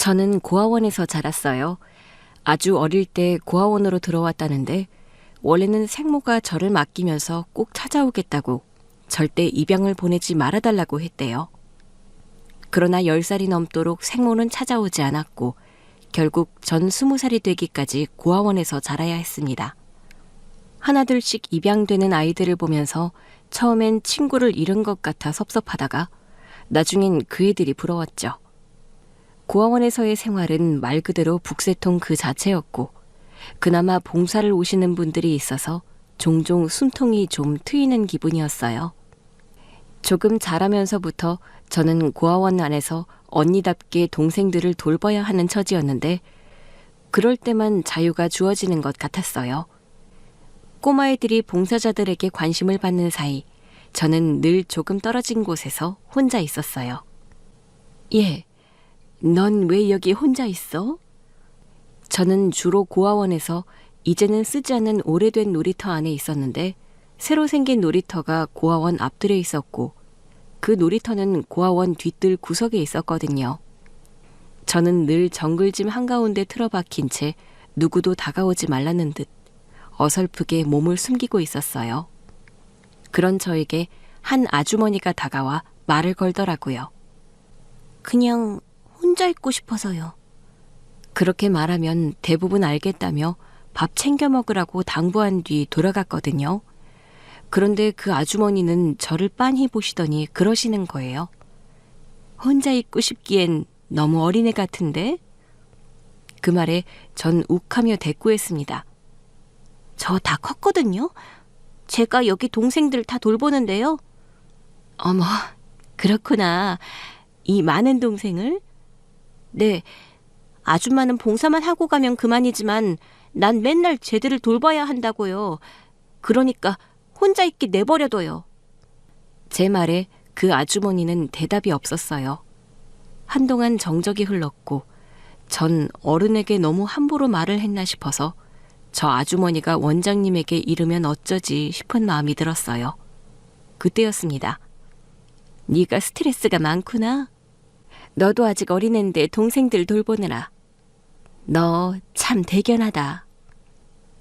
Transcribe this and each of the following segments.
저는 고아원에서 자랐어요. 아주 어릴 때 고아원으로 들어왔다는데 원래는 생모가 저를 맡기면서 꼭 찾아오겠다고 절대 입양을 보내지 말아달라고 했대요. 그러나 10살이 넘도록 생모는 찾아오지 않았고 결국 전 20살이 되기까지 고아원에서 자라야 했습니다. 하나둘씩 입양되는 아이들을 보면서 처음엔 친구를 잃은 것 같아 섭섭하다가 나중엔 그 애들이 부러웠죠. 고아원에서의 생활은 말 그대로 북새통 그 자체였고 그나마 봉사를 오시는 분들이 있어서 종종 숨통이 좀 트이는 기분이었어요. 조금 자라면서부터 저는 고아원 안에서 언니답게 동생들을 돌봐야 하는 처지였는데 그럴 때만 자유가 주어지는 것 같았어요. 꼬마애들이 봉사자들에게 관심을 받는 사이 저는 늘 조금 떨어진 곳에서 혼자 있었어요. 예, 넌 왜 여기 혼자 있어? 저는 주로 고아원에서 이제는 쓰지 않는 오래된 놀이터 안에 있었는데 새로 생긴 놀이터가 고아원 앞뜰에 있었고 그 놀이터는 고아원 뒤뜰 구석에 있었거든요. 저는 늘 정글짐 한가운데 틀어박힌 채 누구도 다가오지 말라는 듯 어설프게 몸을 숨기고 있었어요. 그런 저에게 한 아주머니가 다가와 말을 걸더라고요. 그냥 혼자 있고 싶어서요. 그렇게 말하면 대부분 알겠다며 밥 챙겨 먹으라고 당부한 뒤 돌아갔거든요. 그런데 그 아주머니는 저를 빤히 보시더니 그러시는 거예요. 혼자 있고 싶기엔 너무 어린애 같은데? 그 말에 전 욱하며 대꾸했습니다. 저 다 컸거든요. 제가 여기 동생들 다 돌보는데요. 어머, 그렇구나. 이 많은 동생을? 네, 아줌마는 봉사만 하고 가면 그만이지만 난 맨날 쟤들을 돌봐야 한다고요. 그러니까 혼자 있게 내버려둬요. 제 말에 그 아주머니는 대답이 없었어요. 한동안 정적이 흘렀고 전 어른에게 너무 함부로 말을 했나 싶어서 저 아주머니가 원장님에게 이르면 어쩌지 싶은 마음이 들었어요. 그때였습니다. 네가 스트레스가 많구나. 너도 아직 어린애인데 동생들 돌보느라. 너 참 대견하다.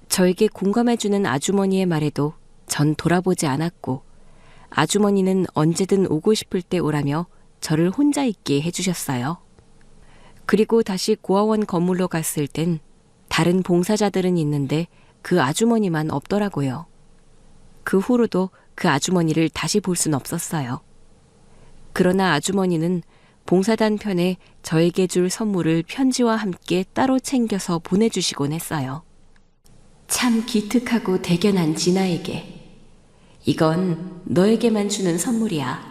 저에게 공감해주는 아주머니의 말에도 전 돌아보지 않았고 아주머니는 언제든 오고 싶을 때 오라며 저를 혼자 있게 해주셨어요. 그리고 다시 고아원 건물로 갔을 땐 다른 봉사자들은 있는데 그 아주머니만 없더라고요. 그 후로도 그 아주머니를 다시 볼 순 없었어요. 그러나 아주머니는 봉사단 편에 저에게 줄 선물을 편지와 함께 따로 챙겨서 보내주시곤 했어요. 참 기특하고 대견한 진아에게. 이건 너에게만 주는 선물이야.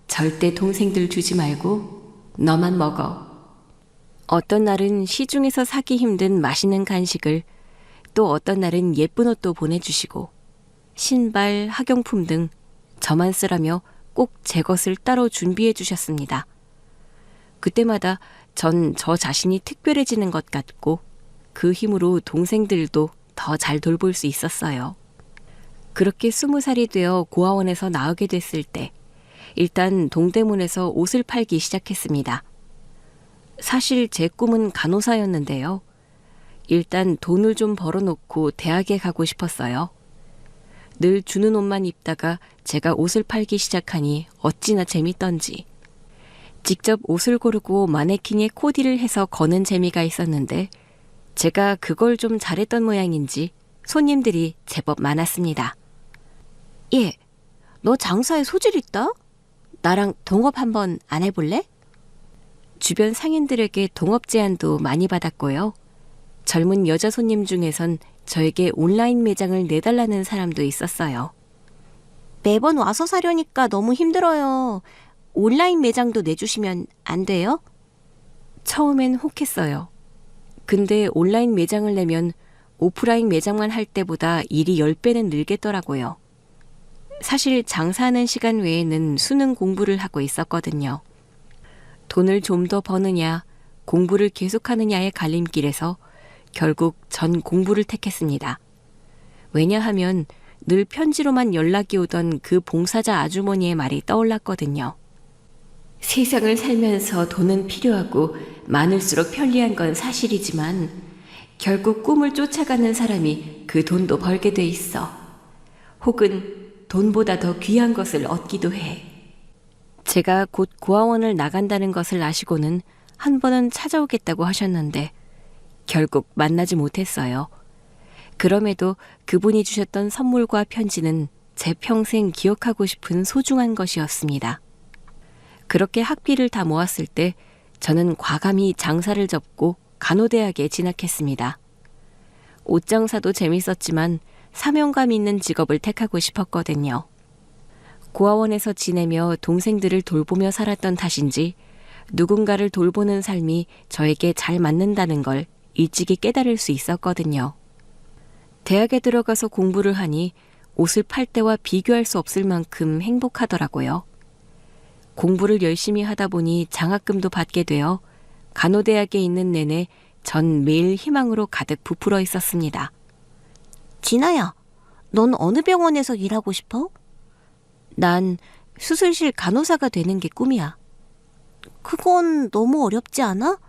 절대 동생들 주지 말고 너만 먹어. 어떤 날은 시중에서 사기 힘든 맛있는 간식을, 또 어떤 날은 예쁜 옷도 보내주시고 신발, 학용품 등 저만 쓰라며 꼭 제 것을 따로 준비해 주셨습니다. 그때마다 전 저 자신이 특별해지는 것 같고 그 힘으로 동생들도 더 잘 돌볼 수 있었어요. 그렇게 20살이 되어 고아원에서 나오게 됐을 때 일단 동대문에서 옷을 팔기 시작했습니다. 사실 제 꿈은 간호사였는데요. 일단 돈을 좀 벌어놓고 대학에 가고 싶었어요. 늘 주는 옷만 입다가 제가 옷을 팔기 시작하니 어찌나 재밌던지. 직접 옷을 고르고 마네킹에 코디를 해서 거는 재미가 있었는데 제가 그걸 좀 잘했던 모양인지 손님들이 제법 많았습니다. 예, 너 장사에 소질 있다? 나랑 동업 한번 안 해볼래? 주변 상인들에게 동업 제안도 많이 받았고요. 젊은 여자 손님 중에선 저에게 온라인 매장을 내달라는 사람도 있었어요. 매번 와서 사려니까 너무 힘들어요. 온라인 매장도 내주시면 안 돼요? 처음엔 혹했어요. 근데 온라인 매장을 내면 오프라인 매장만 할 때보다 일이 10배는 늘겠더라고요. 사실 장사하는 시간 외에는 수능 공부를 하고 있었거든요. 돈을 좀 더 버느냐, 공부를 계속하느냐의 갈림길에서 결국 전 공부를 택했습니다. 왜냐하면 늘 편지로만 연락이 오던 그 봉사자 아주머니의 말이 떠올랐거든요. 세상을 살면서 돈은 필요하고 많을수록 편리한 건 사실이지만 결국 꿈을 쫓아가는 사람이 그 돈도 벌게 돼 있어. 혹은 돈보다 더 귀한 것을 얻기도 해. 제가 곧 고아원을 나간다는 것을 아시고는 한 번은 찾아오겠다고 하셨는데 결국 만나지 못했어요. 그럼에도 그분이 주셨던 선물과 편지는 제 평생 기억하고 싶은 소중한 것이었습니다. 그렇게 학비를 다 모았을 때 저는 과감히 장사를 접고 간호대학에 진학했습니다. 옷장사도 재밌었지만 사명감 있는 직업을 택하고 싶었거든요. 고아원에서 지내며 동생들을 돌보며 살았던 탓인지 누군가를 돌보는 삶이 저에게 잘 맞는다는 걸 일찍이 깨달을 수 있었거든요. 대학에 들어가서 공부를 하니 옷을 팔 때와 비교할 수 없을 만큼 행복하더라고요. 공부를 열심히 하다 보니 장학금도 받게 되어 간호대학에 있는 내내 전 매일 희망으로 가득 부풀어 있었습니다. 진아야, 넌 어느 병원에서 일하고 싶어? 난 수술실 간호사가 되는 게 꿈이야. 그건 너무 어렵지 않아?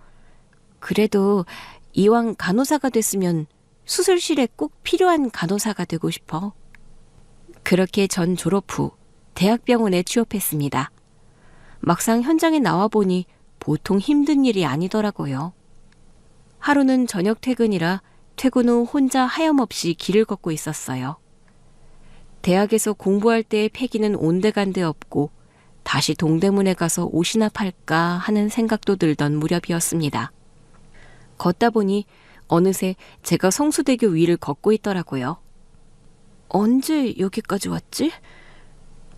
그래도 이왕 간호사가 됐으면 수술실에 꼭 필요한 간호사가 되고 싶어. 그렇게 전 졸업 후 대학병원에 취업했습니다. 막상 현장에 나와보니 보통 힘든 일이 아니더라고요. 하루는 저녁 퇴근이라 퇴근 후 혼자 하염없이 길을 걷고 있었어요. 대학에서 공부할 때의 패기는 온데간데 없고 다시 동대문에 가서 옷이나 팔까 하는 생각도 들던 무렵이었습니다. 걷다 보니 어느새 제가 성수대교 위를 걷고 있더라고요. 언제 여기까지 왔지?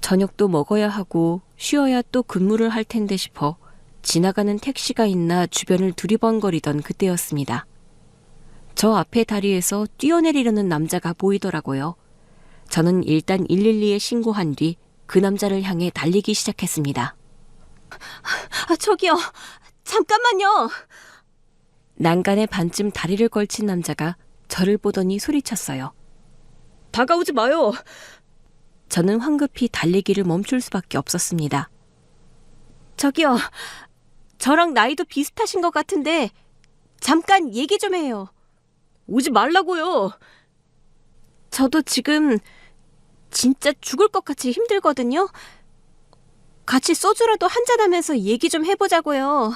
저녁도 먹어야 하고 쉬어야 또 근무를 할 텐데 싶어 지나가는 택시가 있나 주변을 두리번거리던 그때였습니다. 저 앞에 다리에서 뛰어내리려는 남자가 보이더라고요. 저는 일단 112에 신고한 뒤 그 남자를 향해 달리기 시작했습니다. 저기요, 잠깐만요. 난간에 반쯤 다리를 걸친 남자가 저를 보더니 소리쳤어요. 다가오지 마요. 저는 황급히 달리기를 멈출 수밖에 없었습니다. 저기요, 저랑 나이도 비슷하신 것 같은데 잠깐 얘기 좀 해요. 오지 말라고요. 저도 지금 진짜 죽을 것 같이 힘들거든요. 같이 소주라도 한잔하면서 얘기 좀 해보자고요.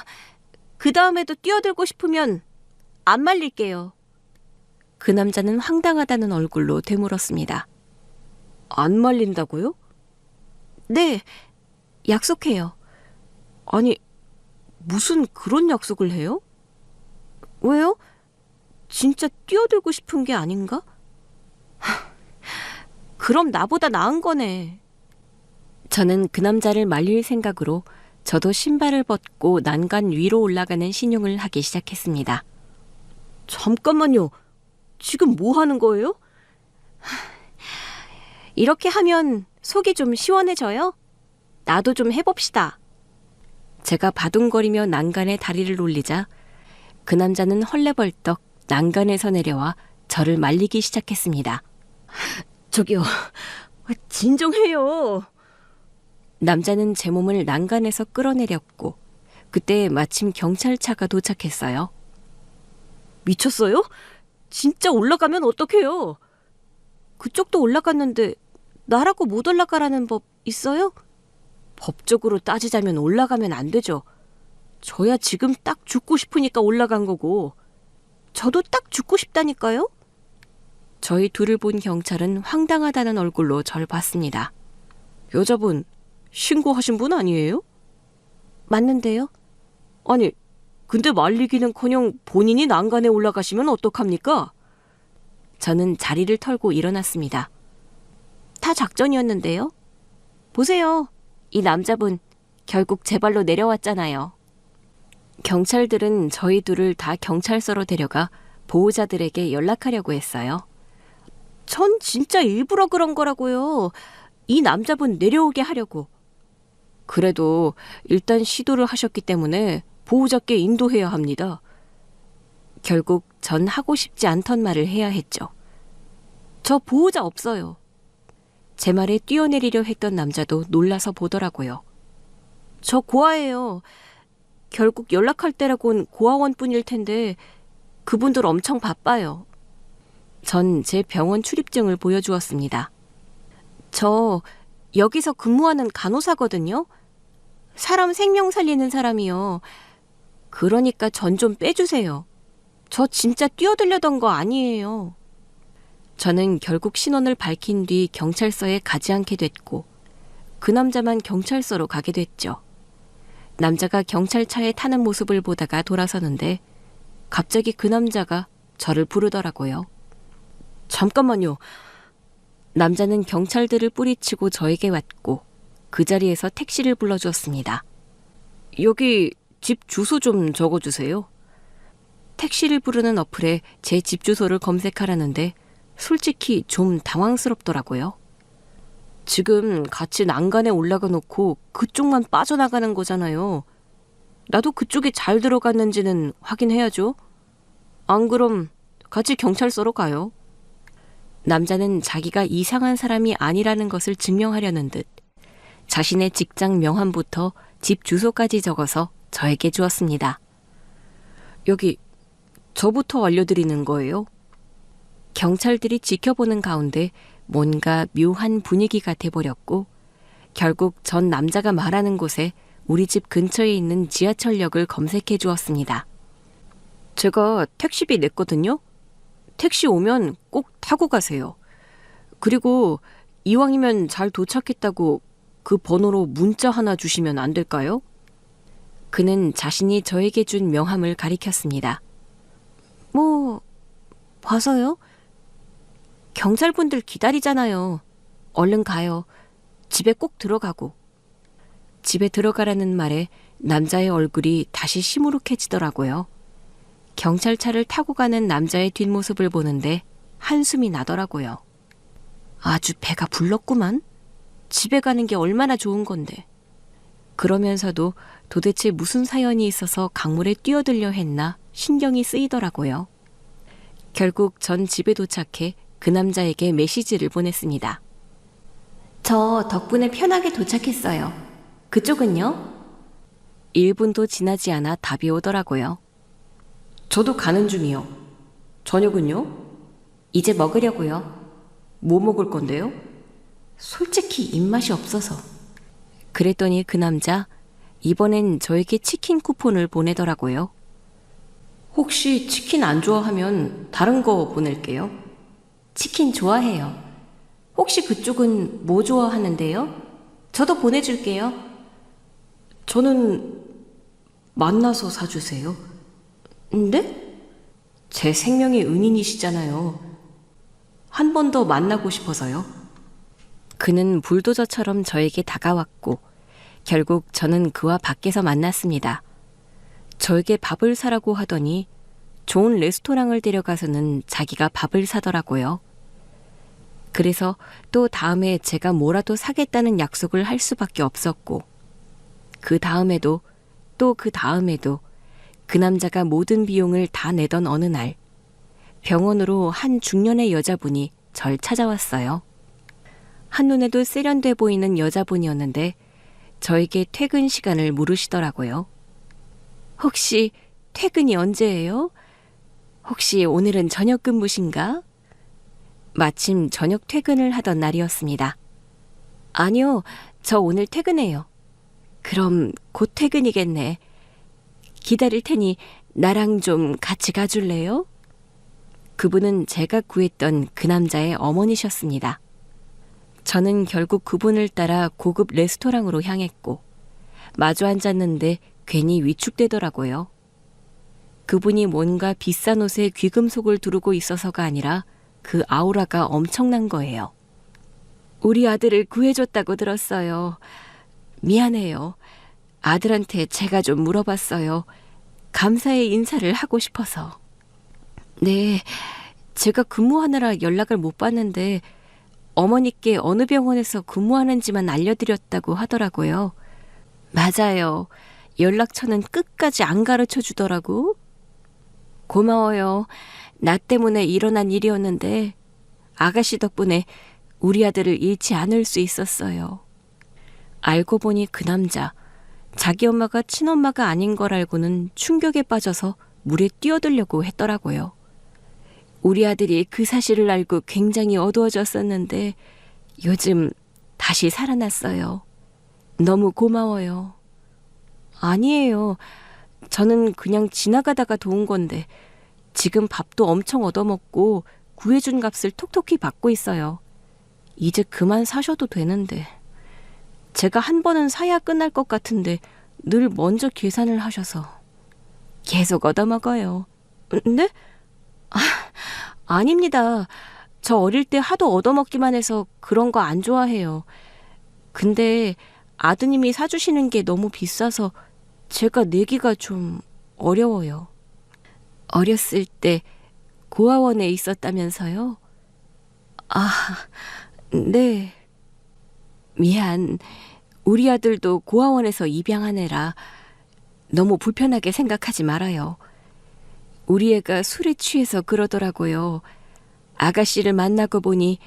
그 다음에도 뛰어들고 싶으면 안 말릴게요. 그 남자는 황당하다는 얼굴로 되물었습니다. 안 말린다고요? 네, 약속해요. 아니, 무슨 그런 약속을 해요? 왜요? 진짜 뛰어들고 싶은 게 아닌가? 그럼 나보다 나은 거네. 저는 그 남자를 말릴 생각으로 저도 신발을 벗고 난간 위로 올라가는 신용을 하기 시작했습니다. 잠깐만요. 지금 뭐 하는 거예요? 이렇게 하면 속이 좀 시원해져요? 나도 좀 해봅시다. 제가 바둥거리며 난간에 다리를 올리자 그 남자는 헐레벌떡 난간에서 내려와 저를 말리기 시작했습니다. 저기요, 진정해요. 남자는 제 몸을 난간에서 끌어내렸고 그때 마침 경찰차가 도착했어요. 미쳤어요? 진짜 올라가면 어떡해요? 그쪽도 올라갔는데 나라고 못 올라가라는 법 있어요? 법적으로 따지자면 올라가면 안 되죠. 저야 지금 딱 죽고 싶으니까 올라간 거고. 저도 딱 죽고 싶다니까요? 저희 둘을 본 경찰은 황당하다는 얼굴로 절 봤습니다. 여자분, 신고하신 분 아니에요? 맞는데요? 아니, 근데 말리기는커녕 본인이 난간에 올라가시면 어떡합니까? 저는 자리를 털고 일어났습니다. 다 작전이었는데요. 보세요. 이 남자분 결국 제 발로 내려왔잖아요. 경찰들은 저희 둘을 다 경찰서로 데려가 보호자들에게 연락하려고 했어요. 전 진짜 일부러 그런 거라고요. 이 남자분 내려오게 하려고. 그래도 일단 시도를 하셨기 때문에 보호자께 인도해야 합니다. 결국 전 하고 싶지 않던 말을 해야 했죠. 저 보호자 없어요. 제 말에 뛰어내리려 했던 남자도 놀라서 보더라고요. 저 고아예요. 결국 연락할 때라곤 고아원뿐일 텐데 그분들 엄청 바빠요. 전 제 병원 출입증을 보여주었습니다. 저 여기서 근무하는 간호사거든요. 사람 생명 살리는 사람이요. 그러니까 전 좀 빼주세요. 저 진짜 뛰어들려던 거 아니에요. 저는 결국 신원을 밝힌 뒤 경찰서에 가지 않게 됐고 그 남자만 경찰서로 가게 됐죠. 남자가 경찰차에 타는 모습을 보다가 돌아서는데 갑자기 그 남자가 저를 부르더라고요. 잠깐만요. 남자는 경찰들을 뿌리치고 저에게 왔고 그 자리에서 택시를 불러주었습니다. 여기 집 주소 좀 적어주세요. 택시를 부르는 어플에 제 집 주소를 검색하라는데 솔직히 좀 당황스럽더라고요. 지금 같이 난간에 올라가 놓고 그쪽만 빠져나가는 거잖아요. 나도 그쪽에 잘 들어갔는지는 확인해야죠. 안 그럼 같이 경찰서로 가요. 남자는 자기가 이상한 사람이 아니라는 것을 증명하려는 듯 자신의 직장 명함부터 집 주소까지 적어서 저에게 주었습니다. 여기 저부터 알려드리는 거예요. 경찰들이 지켜보는 가운데 뭔가 묘한 분위기가 돼버렸고 결국 전 남자가 말하는 곳에 우리 집 근처에 있는 지하철역을 검색해 주었습니다. 제가 택시비 냈거든요. 택시 오면 꼭 타고 가세요. 그리고 이왕이면 잘 도착했다고 그 번호로 문자 하나 주시면 안 될까요? 그는 자신이 저에게 준 명함을 가리켰습니다. 뭐 봐서요? 경찰분들 기다리잖아요. 얼른 가요. 집에 꼭 들어가고. 집에 들어가라는 말에 남자의 얼굴이 다시 시무룩해지더라고요. 경찰차를 타고 가는 남자의 뒷모습을 보는데 한숨이 나더라고요. 아주 배가 불렀구만. 집에 가는 게 얼마나 좋은 건데. 그러면서도 도대체 무슨 사연이 있어서 강물에 뛰어들려 했나 신경이 쓰이더라고요. 결국 전 집에 도착해 그 남자에게 메시지를 보냈습니다. 저 덕분에 편하게 도착했어요. 그쪽은요? 1분도 지나지 않아 답이 오더라고요. 저도 가는 중이요. 저녁은요? 이제 먹으려고요. 뭐 먹을 건데요? 솔직히 입맛이 없어서. 그랬더니 그 남자 이번엔 저에게 치킨 쿠폰을 보내더라고요. 혹시 치킨 안 좋아하면 다른 거 보낼게요. 치킨 좋아해요. 혹시 그쪽은 뭐 좋아하는데요? 저도 보내줄게요. 저는 만나서 사주세요. 근데? 제 생명의 은인이시잖아요. 한 번 더 만나고 싶어서요. 그는 불도저처럼 저에게 다가왔고 결국 저는 그와 밖에서 만났습니다. 저에게 밥을 사라고 하더니 좋은 레스토랑을 데려가서는 자기가 밥을 사더라고요. 그래서 또 다음에 제가 뭐라도 사겠다는 약속을 할 수밖에 없었고 그 다음에도 또 그 다음에도 그 남자가 모든 비용을 다 내던 어느 날 병원으로 한 중년의 여자분이 절 찾아왔어요. 한눈에도 세련돼 보이는 여자분이었는데 저에게 퇴근 시간을 물으시더라고요. 혹시 퇴근이 언제예요? 혹시 오늘은 저녁 근무신가? 마침 저녁 퇴근을 하던 날이었습니다. 아니요, 저 오늘 퇴근해요. 그럼 곧 퇴근이겠네. 기다릴 테니 나랑 좀 같이 가줄래요? 그분은 제가 구했던 그 남자의 어머니셨습니다. 저는 결국 그분을 따라 고급 레스토랑으로 향했고 마주 앉았는데 괜히 위축되더라고요. 그분이 뭔가 비싼 옷에 귀금속을 두르고 있어서가 아니라 그 아우라가 엄청난 거예요. 우리 아들을 구해줬다고 들었어요. 미안해요. 아들한테 제가 좀 물어봤어요. 감사의 인사를 하고 싶어서. 네, 제가 근무하느라 연락을 못 받는데 어머니께 어느 병원에서 근무하는지만 알려드렸다고 하더라고요. 맞아요. 연락처는 끝까지 안 가르쳐 주더라고. 고마워요. 나 때문에 일어난 일이었는데 아가씨 덕분에 우리 아들을 잃지 않을 수 있었어요. 알고 보니 그 남자 자기 엄마가 친엄마가 아닌 걸 알고는 충격에 빠져서 물에 뛰어들려고 했더라고요. 우리 아들이 그 사실을 알고 굉장히 어두워졌었는데 요즘 다시 살아났어요. 너무 고마워요. 아니에요. 저는 그냥 지나가다가 도운 건데 지금 밥도 엄청 얻어먹고 구해준 값을 톡톡히 받고 있어요. 이제 그만 사셔도 되는데. 제가 한 번은 사야 끝날 것 같은데 늘 먼저 계산을 하셔서 계속 얻어먹어요. 네? 아닙니다. 저 어릴 때 하도 얻어먹기만 해서 그런 거 안 좋아해요. 근데 아드님이 사주시는 게 너무 비싸서 제가 내기가 좀 어려워요. 어렸을 때 고아원에 있었다면서요? 아, 네. 미안. 우리 아들도 고아원에서 입양한 애라 너무 불편하게 생각하지 말아요. 우리 애가 술에 취해서 그러더라고요. 아가씨를 만나고 보니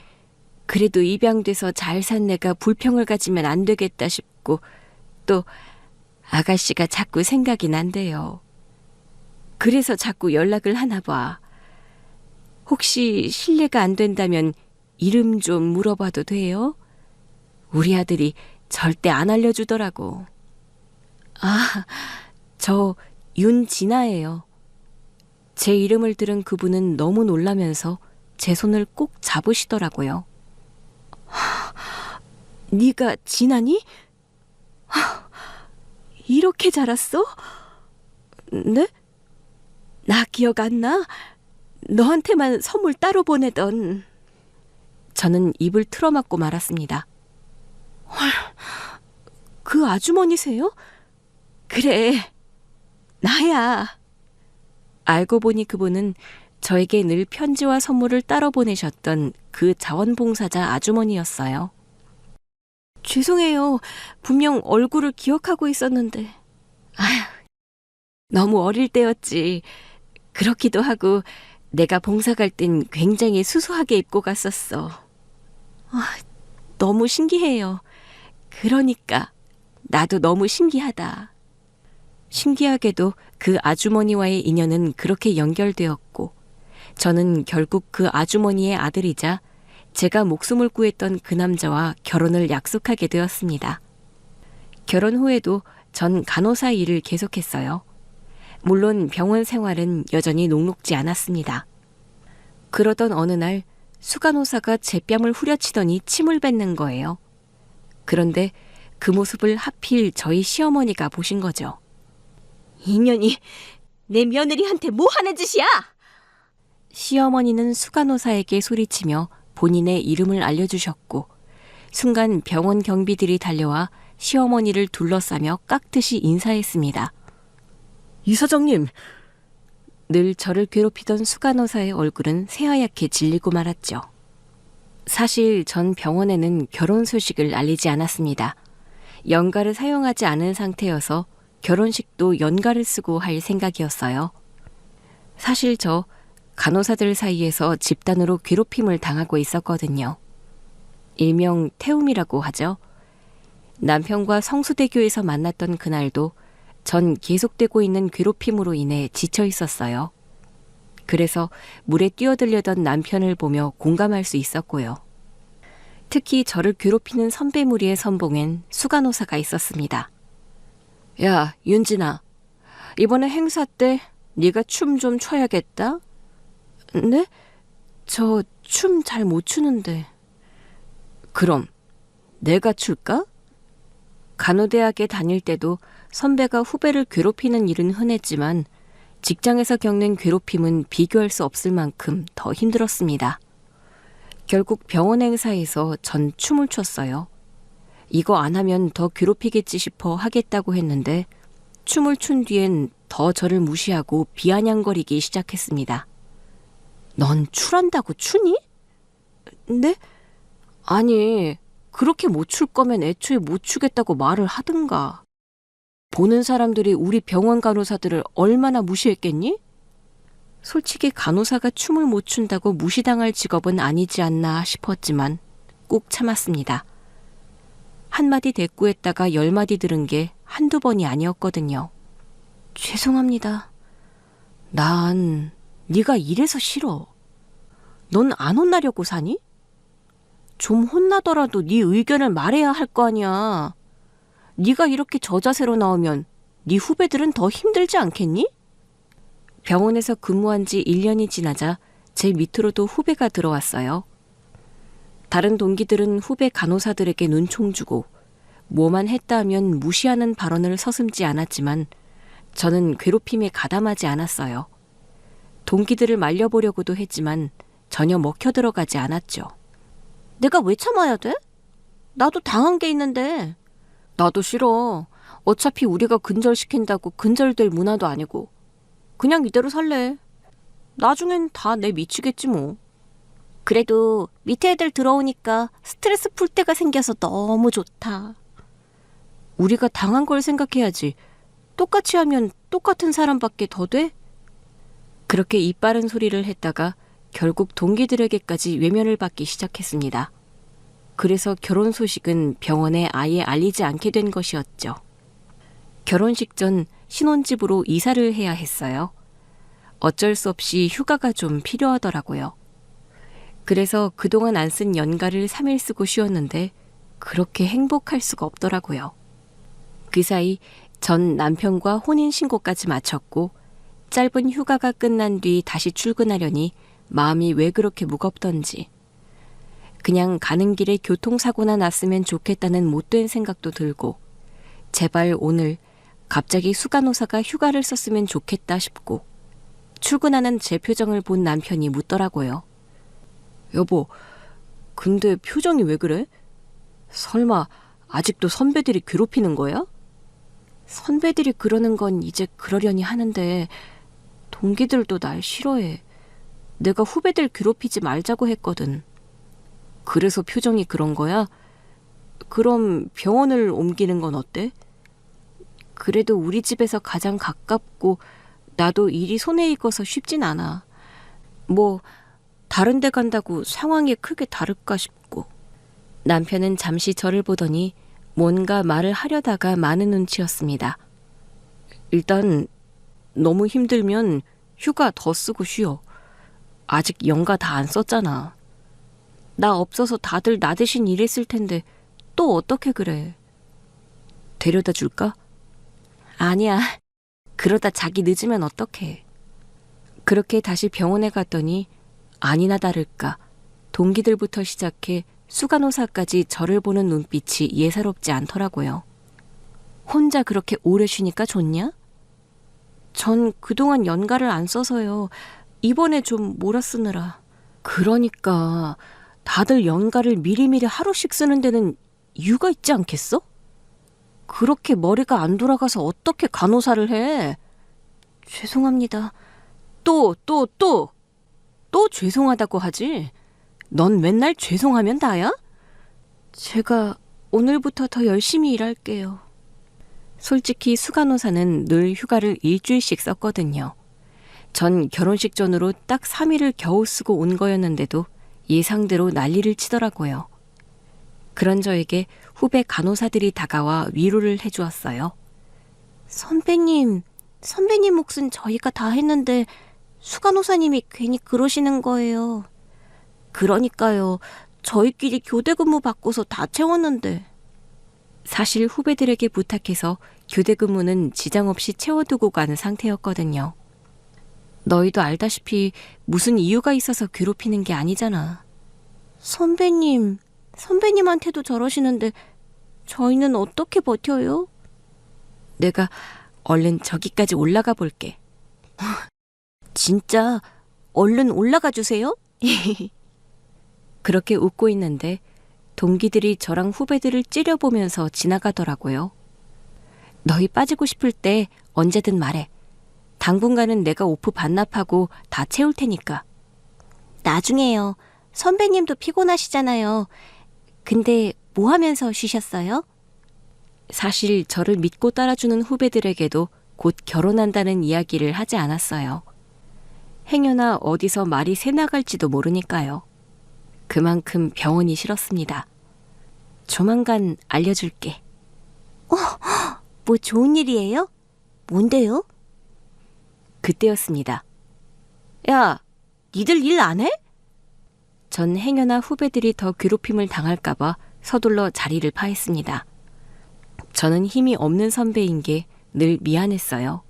그래도 입양돼서 잘 산 애가 불평을 가지면 안 되겠다 싶고 또 아가씨가 자꾸 생각이 난대요. 그래서 자꾸 연락을 하나 봐. 혹시 실례가 안 된다면 이름 좀 물어봐도 돼요? 우리 아들이 절대 안 알려주더라고. 아, 저 윤진아예요. 제 이름을 들은 그분은 너무 놀라면서 제 손을 꼭 잡으시더라고요. 네가 진아니? 이렇게 자랐어? 네? 나 기억 안 나? 너한테만 선물 따로 보내던. 저는 입을 틀어막고 말았습니다. 헐, 그 아주머니세요? 그래, 나야. 알고 보니 그분은 저에게 늘 편지와 선물을 따로 보내셨던 그 자원봉사자 아주머니였어요. 죄송해요. 분명 얼굴을 기억하고 있었는데. 아휴, 너무 어릴 때였지. 그렇기도 하고 내가 봉사 갈 땐 굉장히 수수하게 입고 갔었어. 너무 신기해요. 그러니까 나도 너무 신기하다. 신기하게도 그 아주머니와의 인연은 그렇게 연결되었고 저는 결국 그 아주머니의 아들이자 제가 목숨을 구했던 그 남자와 결혼을 약속하게 되었습니다. 결혼 후에도 전 간호사 일을 계속했어요. 물론 병원 생활은 여전히 녹록지 않았습니다. 그러던 어느 날 수간호사가 제 뺨을 후려치더니 침을 뱉는 거예요. 그런데 그 모습을 하필 저희 시어머니가 보신 거죠. 이년이 내 며느리한테 뭐 하는 짓이야? 시어머니는 수간호사에게 소리치며 본인의 이름을 알려주셨고 순간 병원 경비들이 달려와 시어머니를 둘러싸며 깍듯이 인사했습니다. 이 사장님! 늘 저를 괴롭히던 수간호사의 얼굴은 새하얗게 질리고 말았죠. 사실 전 병원에는 결혼 소식을 알리지 않았습니다. 연가를 사용하지 않은 상태여서 결혼식도 연가를 쓰고 할 생각이었어요. 사실 저 간호사들 사이에서 집단으로 괴롭힘을 당하고 있었거든요. 일명 태움이라고 하죠. 남편과 성수대교에서 만났던 그날도 전 계속되고 있는 괴롭힘으로 인해 지쳐 있었어요. 그래서 물에 뛰어들려던 남편을 보며 공감할 수 있었고요. 특히 저를 괴롭히는 선배 무리의 선봉엔 수간호사가 있었습니다. 야, 윤진아. 이번에 행사 때 네가 춤 좀 춰야겠다. 네? 저 춤 잘 못 추는데. 그럼 내가 출까? 간호대학에 다닐 때도 선배가 후배를 괴롭히는 일은 흔했지만 직장에서 겪는 괴롭힘은 비교할 수 없을 만큼 더 힘들었습니다. 결국 병원 행사에서 전 춤을 췄어요. 이거 안 하면 더 괴롭히겠지 싶어 하겠다고 했는데 춤을 춘 뒤엔 더 저를 무시하고 비아냥거리기 시작했습니다. 넌 출한다고 추니? 네? 아니, 그렇게 못 출 거면 애초에 못 추겠다고 말을 하든가. 보는 사람들이 우리 병원 간호사들을 얼마나 무시했겠니? 솔직히 간호사가 춤을 못 춘다고 무시당할 직업은 아니지 않나 싶었지만 꾹 참았습니다. 한마디 대꾸했다가 10마디 들은 게 한두 번이 아니었거든요. 죄송합니다. 난 네가 이래서 싫어. 넌 안 혼나려고 사니? 좀 혼나더라도 네 의견을 말해야 할 거 아니야. 네가 이렇게 저자세로 나오면 네 후배들은 더 힘들지 않겠니? 병원에서 근무한 지 1년이 지나자 제 밑으로도 후배가 들어왔어요. 다른 동기들은 후배 간호사들에게 눈총 주고 뭐만 했다 하면 무시하는 발언을 서슴지 않았지만 저는 괴롭힘에 가담하지 않았어요. 동기들을 말려보려고도 했지만 전혀 먹혀 들어가지 않았죠. 내가 왜 참아야 돼? 나도 당한 게 있는데. 나도 싫어. 어차피 우리가 근절시킨다고 근절될 문화도 아니고. 그냥 이대로 살래. 나중엔 다 내 미치겠지 뭐. 그래도 밑에 애들 들어오니까 스트레스 풀 때가 생겨서 너무 좋다. 우리가 당한 걸 생각해야지. 똑같이 하면 똑같은 사람밖에 더 돼? 그렇게 이빠른 소리를 했다가 결국 동기들에게까지 외면을 받기 시작했습니다. 그래서 결혼 소식은 병원에 아예 알리지 않게 된 것이었죠. 결혼식 전 신혼집으로 이사를 해야 했어요. 어쩔 수 없이 휴가가 좀 필요하더라고요. 그래서 그동안 안 쓴 연가를 3일 쓰고 쉬었는데 그렇게 행복할 수가 없더라고요. 그 사이 전 남편과 혼인신고까지 마쳤고 짧은 휴가가 끝난 뒤 다시 출근하려니 마음이 왜 그렇게 무겁던지 그냥 가는 길에 교통사고나 났으면 좋겠다는 못된 생각도 들고 제발 오늘 갑자기 수간호사가 휴가를 썼으면 좋겠다 싶고 출근하는 제 표정을 본 남편이 묻더라고요. 여보, 근데 표정이 왜 그래? 설마 아직도 선배들이 괴롭히는 거야? 선배들이 그러는 건 이제 그러려니 하는데 동기들도 날 싫어해. 내가 후배들 괴롭히지 말자고 했거든. 그래서 표정이 그런 거야? 그럼 병원을 옮기는 건 어때? 그래도 우리 집에서 가장 가깝고 나도 일이 손에 익어서 쉽진 않아. 뭐 다른 데 간다고 상황이 크게 다를까 싶고. 남편은 잠시 저를 보더니 뭔가 말을 하려다가 많은 눈치였습니다. 일단 너무 힘들면 휴가 더 쓰고 쉬어. 아직 연가 다 안 썼잖아. 나 없어서 다들 나 대신 일했을 텐데 또 어떻게 그래? 데려다 줄까? 아니야. 그러다 자기 늦으면 어떡해. 그렇게 다시 병원에 갔더니 아니나 다를까 동기들부터 시작해 수간호사까지 저를 보는 눈빛이 예사롭지 않더라고요. 혼자 그렇게 오래 쉬니까 좋냐? 전 그동안 연가를 안 써서요. 이번에 좀 몰아쓰느라. 그러니까 다들 연가를 미리미리 하루씩 쓰는 데는 이유가 있지 않겠어? 그렇게 머리가 안 돌아가서 어떻게 간호사를 해? 죄송합니다. 또 죄송하다고 하지? 넌 맨날 죄송하면 다야? 제가 오늘부터 더 열심히 일할게요. 솔직히 수간호사는 늘 휴가를 일주일씩 썼거든요. 전 결혼식 전으로 딱 3일을 겨우 쓰고 온 거였는데도 예상대로 난리를 치더라고요. 그런 저에게 후배 간호사들이 다가와 위로를 해주었어요. 선배님 몫은 저희가 다 했는데 수간호사님이 괜히 그러시는 거예요. 그러니까요. 저희끼리 교대 근무 바꿔서 다 채웠는데. 사실 후배들에게 부탁해서 교대 근무는 지장 없이 채워두고 가는 상태였거든요. 너희도 알다시피 무슨 이유가 있어서 괴롭히는 게 아니잖아. 선배님한테도 저러시는데 저희는 어떻게 버텨요? 내가 얼른 저기까지 올라가 볼게. 진짜 얼른 올라가 주세요. 그렇게 웃고 있는데 동기들이 저랑 후배들을 찌려보면서 지나가더라고요. 너희 빠지고 싶을 때 언제든 말해. 당분간은 내가 오프 반납하고 다 채울 테니까. 나중에요. 선배님도 피곤하시잖아요. 근데 뭐 하면서 쉬셨어요? 사실 저를 믿고 따라주는 후배들에게도 곧 결혼한다는 이야기를 하지 않았어요. 행여나 어디서 말이 새나갈지도 모르니까요. 그만큼 병원이 싫었습니다. 조만간 알려줄게. 뭐 좋은 일이에요? 뭔데요? 그때였습니다. 야, 니들 일 안 해? 전 행여나 후배들이 더 괴롭힘을 당할까봐 서둘러 자리를 파했습니다. 저는 힘이 없는 선배인 게 늘 미안했어요.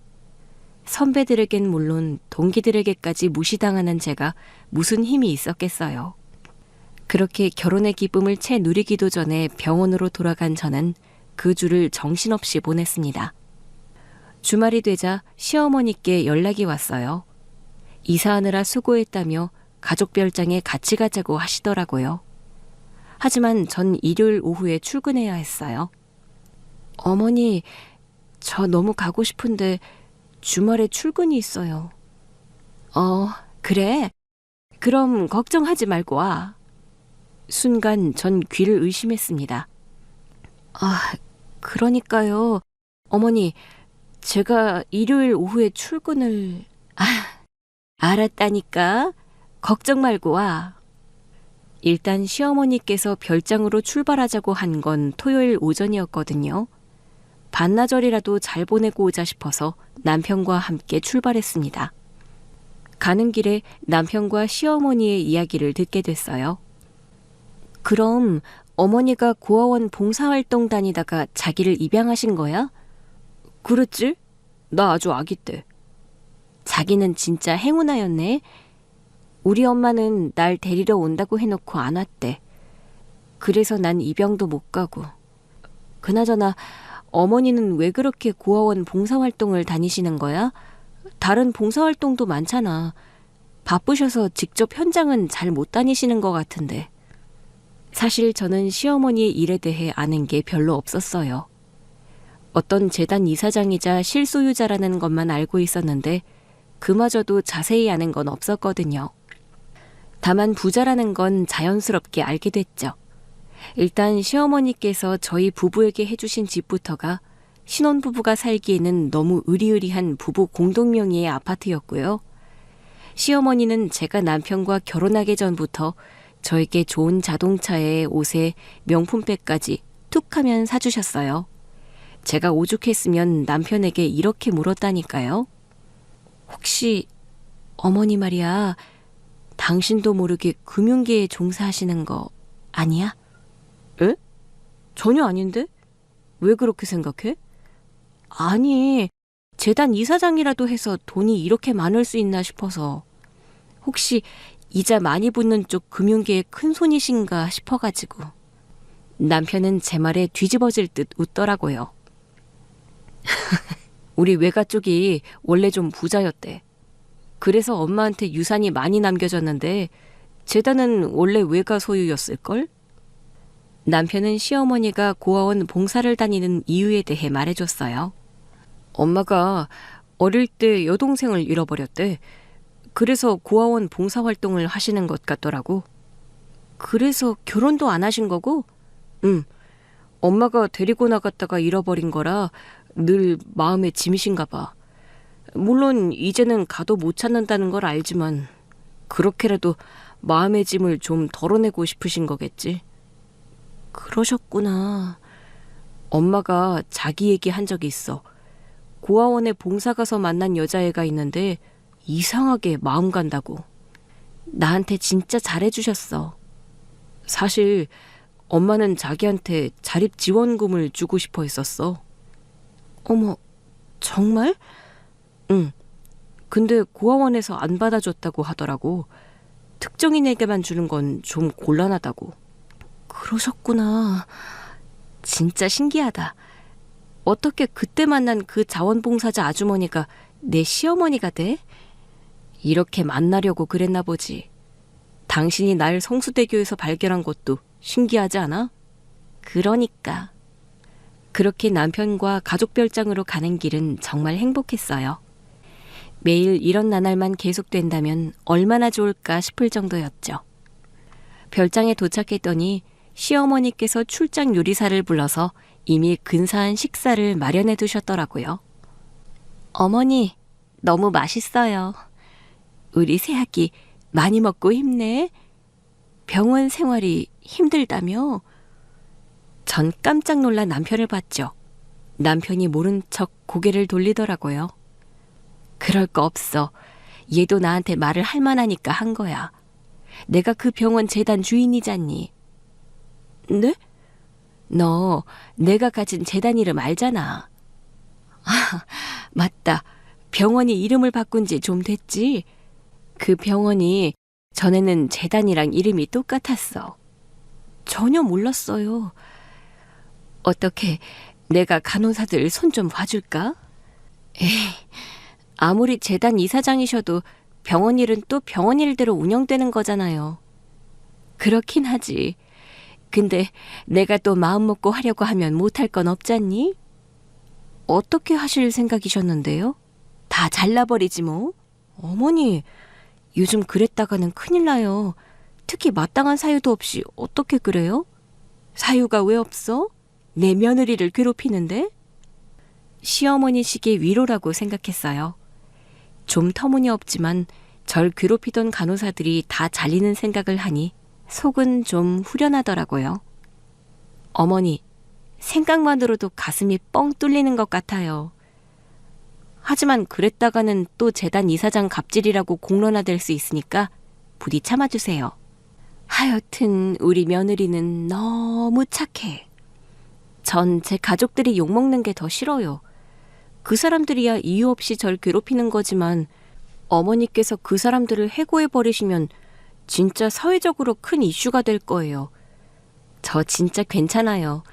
선배들에겐 물론 동기들에게까지 무시당하는 제가 무슨 힘이 있었겠어요. 그렇게 결혼의 기쁨을 채 누리기도 전에 병원으로 돌아간 저는 그 주를 정신없이 보냈습니다. 주말이 되자 시어머니께 연락이 왔어요. 이사하느라 수고했다며 가족 별장에 같이 가자고 하시더라고요. 하지만 전 일요일 오후에 출근해야 했어요. 어머니, 저 너무 가고 싶은데 주말에 출근이 있어요. 그래? 그럼 걱정하지 말고 와. 순간 전 귀를 의심했습니다. 그러니까요. 어머니, 제가 일요일 오후에 출근을... 알았다니까. 걱정 말고 와. 일단 시어머니께서 별장으로 출발하자고 한 건 토요일 오전이었거든요. 반나절이라도 잘 보내고 오자 싶어서 남편과 함께 출발했습니다. 가는 길에 남편과 시어머니의 이야기를 듣게 됐어요. 그럼 어머니가 고아원 봉사활동 다니다가 자기를 입양하신 거야? 그랬지? 나 아주 아기 때. 자기는 진짜 행운아였네. 우리 엄마는 날 데리러 온다고 해놓고 안 왔대. 그래서 난 입양도 못 가고. 그나저나 어머니는 왜 그렇게 고아원 봉사활동을 다니시는 거야? 다른 봉사활동도 많잖아. 바쁘셔서 직접 현장은 잘 못 다니시는 것 같은데. 사실 저는 시어머니의 일에 대해 아는 게 별로 없었어요. 어떤 재단 이사장이자 실소유자라는 것만 알고 있었는데 그마저도 자세히 아는 건 없었거든요. 다만 부자라는 건 자연스럽게 알게 됐죠. 일단 시어머니께서 저희 부부에게 해주신 집부터가 신혼부부가 살기에는 너무 으리으리한 부부 공동명의의 아파트였고요. 시어머니는 제가 남편과 결혼하기 전부터 저에게 좋은 자동차에 옷에 명품백까지 툭하면 사주셨어요. 제가 오죽했으면 남편에게 이렇게 물었다니까요. 혹시 어머니 말이야, 당신도 모르게 금융계에 종사하시는 거 아니야? 에? 전혀 아닌데? 왜 그렇게 생각해? 아니, 재단 이사장이라도 해서 돈이 이렇게 많을 수 있나 싶어서. 혹시 이자 많이 붙는 쪽 금융계의 큰 손이신가 싶어가지고. 남편은 제 말에 뒤집어질 듯 웃더라고요. 우리 외가 쪽이 원래 좀 부자였대. 그래서 엄마한테 유산이 많이 남겨졌는데 재단은 원래 외가 소유였을걸? 남편은 시어머니가 고아원 봉사를 다니는 이유에 대해 말해줬어요. 엄마가 어릴 때 여동생을 잃어버렸대. 그래서 고아원 봉사활동을 하시는 것 같더라고. 그래서 결혼도 안 하신 거고? 응. 엄마가 데리고 나갔다가 잃어버린 거라 늘 마음에 짐이신가 봐. 물론 이제는 가도 못 찾는다는 걸 알지만 그렇게라도 마음의 짐을 좀 덜어내고 싶으신 거겠지. 그러셨구나. 엄마가 자기 얘기한 적이 있어. 고아원에 봉사 가서 만난 여자애가 있는데 이상하게 마음 간다고. 나한테 진짜 잘해주셨어. 사실 엄마는 자기한테 자립지원금을 주고 싶어 했었어. 어머, 정말? 응. 근데 고아원에서 안 받아줬다고 하더라고. 특정인에게만 주는 건 좀 곤란하다고. 그러셨구나. 진짜 신기하다. 어떻게 그때 만난 그 자원봉사자 아주머니가 내 시어머니가 돼? 이렇게 만나려고 그랬나 보지. 당신이 날 성수대교에서 발견한 것도 신기하지 않아? 그러니까. 그렇게 남편과 가족별장으로 가는 길은 정말 행복했어요. 매일 이런 나날만 계속된다면 얼마나 좋을까 싶을 정도였죠. 별장에 도착했더니 시어머니께서 출장 요리사를 불러서 이미 근사한 식사를 마련해 두셨더라고요. 어머니, 너무 맛있어요. 우리 새아기 많이 먹고 힘내. 병원 생활이 힘들다며? 전 깜짝 놀라 남편을 봤죠. 남편이 모른 척 고개를 돌리더라고요. 그럴 거 없어. 얘도 나한테 말을 할 만하니까 한 거야. 내가 그 병원 재단 주인이잖니. 네? 너 내가 가진 재단 이름 알잖아. 아, 맞다. 병원이 이름을 바꾼 지 좀 됐지. 그 병원이 전에는 재단이랑 이름이 똑같았어. 전혀 몰랐어요. 어떻게 내가 간호사들 손 좀 봐줄까? 에이, 아무리 재단 이사장이셔도 병원 일은 또 병원 일대로 운영되는 거잖아요. 그렇긴 하지. 근데 내가 또 마음 먹고 하려고 하면 못할 건 없잖니? 어떻게 하실 생각이셨는데요? 다 잘라버리지 뭐. 어머니, 요즘 그랬다가는 큰일 나요. 특히 마땅한 사유도 없이 어떻게 그래요? 사유가 왜 없어? 내 며느리를 괴롭히는데? 시어머니식의 위로라고 생각했어요. 좀 터무니없지만 절 괴롭히던 간호사들이 다 잘리는 생각을 하니 속은 좀 후련하더라고요. 어머니, 생각만으로도 가슴이 뻥 뚫리는 것 같아요. 하지만 그랬다가는 또 재단 이사장 갑질이라고 공론화될 수 있으니까 부디 참아주세요. 하여튼 우리 며느리는 너무 착해. 전 제 가족들이 욕먹는 게 더 싫어요. 그 사람들이야 이유 없이 절 괴롭히는 거지만 어머니께서 그 사람들을 해고해버리시면 진짜 사회적으로 큰 이슈가 될 거예요. 저 진짜 괜찮아요.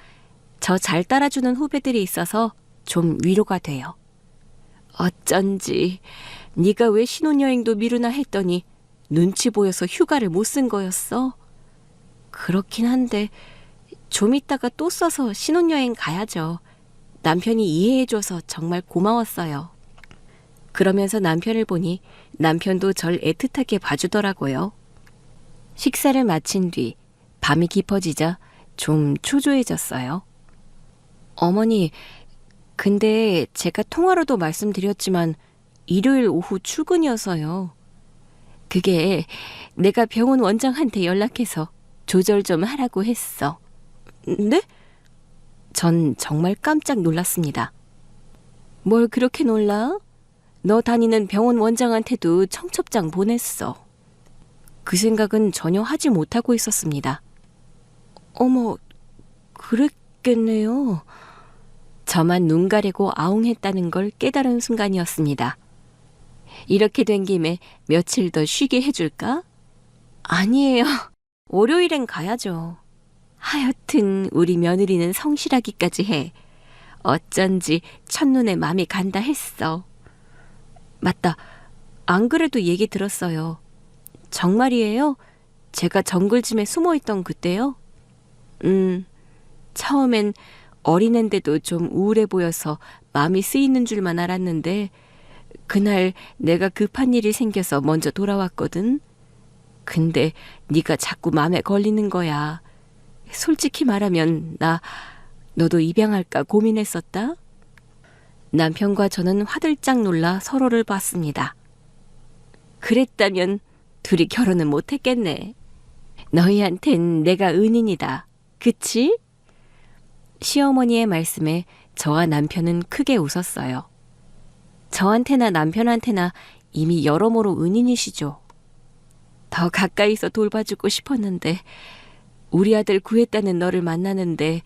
저 잘 따라주는 후배들이 있어서 좀 위로가 돼요. 어쩐지 네가 왜 신혼여행도 미루나 했더니 눈치 보여서 휴가를 못 쓴 거였어? 그렇긴 한데 좀 이따가 또 써서 신혼여행 가야죠. 남편이 이해해줘서 정말 고마웠어요. 그러면서 남편을 보니 남편도 절 애틋하게 봐주더라고요. 식사를 마친 뒤 밤이 깊어지자 좀 초조해졌어요. 어머니, 근데 제가 통화로도 말씀드렸지만 일요일 오후 출근이어서요. 그게 내가 병원 원장한테 연락해서 조절 좀 하라고 했어. 네? 전 정말 깜짝 놀랐습니다. 뭘 그렇게 놀라? 너 다니는 병원 원장한테도 청첩장 보냈어. 그 생각은 전혀 하지 못하고 있었습니다. 어머, 그랬겠네요. 저만 눈 가리고 아웅했다는 걸 깨달은 순간이었습니다. 이렇게 된 김에 며칠 더 쉬게 해줄까? 아니에요. 월요일엔 가야죠. 하여튼 우리 며느리는 성실하기까지 해. 어쩐지 첫눈에 맘이 간다 했어. 맞다. 안 그래도 얘기 들었어요. 정말이에요? 제가 정글짐에 숨어있던 그때요? 처음엔 어린애인데도 좀 우울해 보여서 마음이 쓰이는 줄만 알았는데 그날 내가 급한 일이 생겨서 먼저 돌아왔거든. 근데 네가 자꾸 마음에 걸리는 거야. 솔직히 말하면 너도 입양할까 고민했었다? 남편과 저는 화들짝 놀라 서로를 봤습니다. 그랬다면 둘이 결혼은 못했겠네. 너희한텐 내가 은인이다. 그치? 시어머니의 말씀에 저와 남편은 크게 웃었어요. 저한테나 남편한테나 이미 여러모로 은인이시죠. 더 가까이서 돌봐주고 싶었는데 우리 아들 구했다는 너를 만나는데